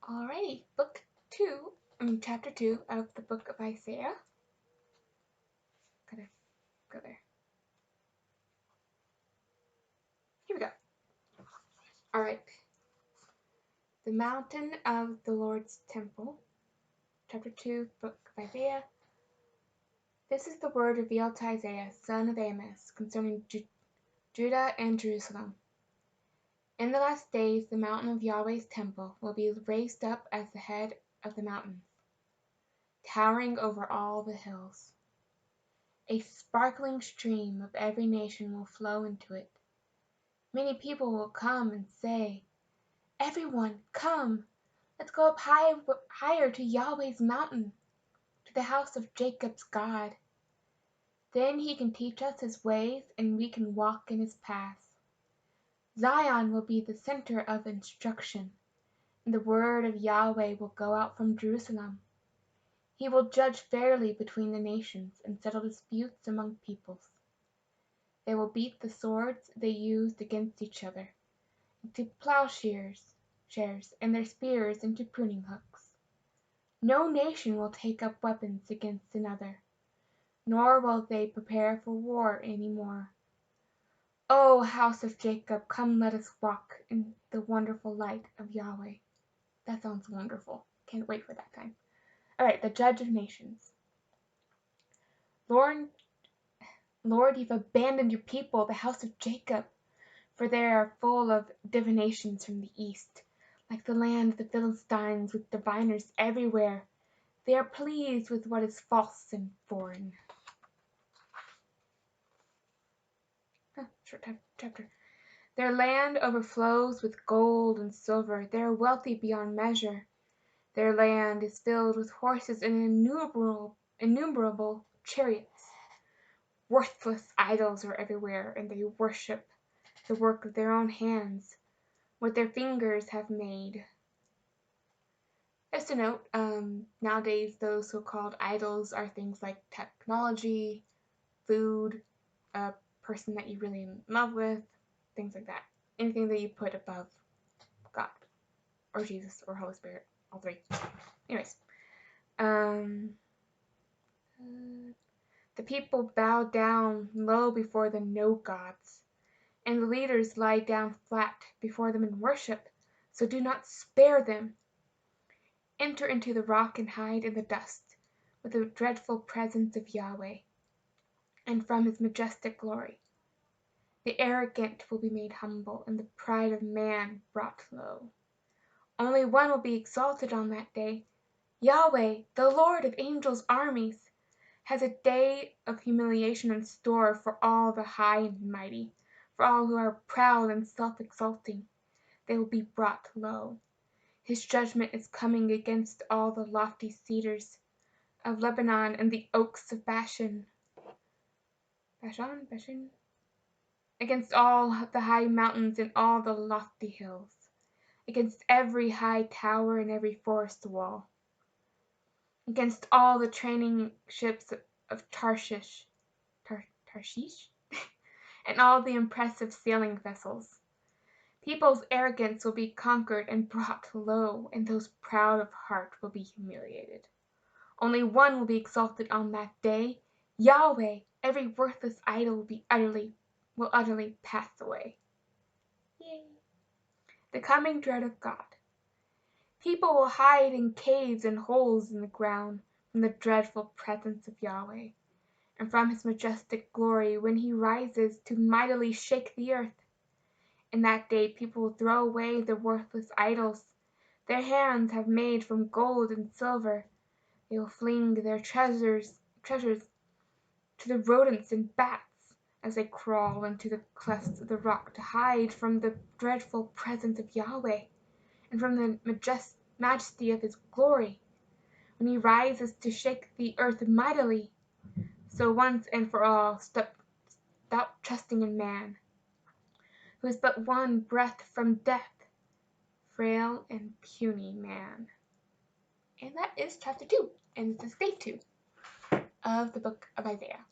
Alrighty, chapter 2 of the book of Isaiah. Gotta go there. Here we go. Alright. The mountain of the Lord's temple. Chapter 2, book of Isaiah. This is the word revealed to Isaiah, son of Amos, concerning Judah and Jerusalem. In the last days, the mountain of Yahweh's temple will be raised up as the head of the mountains, towering over all the hills. A sparkling stream of every nation will flow into it. Many people will come and say, "Everyone, come, let's go up higher to Yahweh's mountain, to the house of Jacob's God. Then he can teach us his ways and we can walk in his paths. Zion will be the center of instruction, and the word of Yahweh will go out from Jerusalem. He will judge fairly between the nations and settle disputes among peoples. They will beat the swords they used against each other into plowshares, and their spears into pruning hooks. No nation will take up weapons against another, nor will they prepare for war any more. O house of Jacob, come let us walk in the wonderful light of Yahweh." That sounds wonderful. Can't wait for that time. Alright, the judge of nations. Lord, you've abandoned your people, the house of Jacob, for they are full of divinations from the east. Like the land of the Philistines, with diviners everywhere, they are pleased with what is false and foreign. Short chapter. Their land overflows with gold and silver. They are wealthy beyond measure. Their land is filled with horses and innumerable chariots. Worthless idols are everywhere, and they worship the work of their own hands, what their fingers have made. Just a note, nowadays those so-called idols are things like technology, food, a person that you're really in love with, things like that. Anything that you put above God, or Jesus, or Holy Spirit, all three. Anyways, the people bow down low before the no-gods, and the leaders lie down flat before them in worship, so do not spare them. Enter into the rock and hide in the dust, with the dreadful presence of Yahweh, and from his majestic glory. The arrogant will be made humble, and the pride of man brought low. Only one will be exalted on that day. Yahweh, the Lord of angels' armies, has a day of humiliation in store for all the high and mighty, for all who are proud and self-exalting. They will be brought low. His judgment is coming against all the lofty cedars of Lebanon and the oaks of Bashan. Against all the high mountains and all the lofty hills, against every high tower and every forest wall, against all the training ships of Tarshish, and all the impressive sailing vessels. People's arrogance will be conquered and brought low, and those proud of heart will be humiliated. Only one will be exalted on that day, Yahweh. Every worthless idol will utterly pass away. Yay. The coming dread of God. People will hide in caves and holes in the ground from the dreadful presence of Yahweh, and from his majestic glory when he rises to mightily shake the earth. In that day people will throw away the worthless idols their hands have made from gold and silver. They will fling their treasures to the rodents and bats as they crawl into the clefts of the rock to hide from the dreadful presence of Yahweh and from the majesty of his glory when he rises to shake the earth mightily. So once and for all stop trusting in man, who is but one breath from death, frail and puny man. And that is chapter 2, and this is day 2 of the book of Isaiah.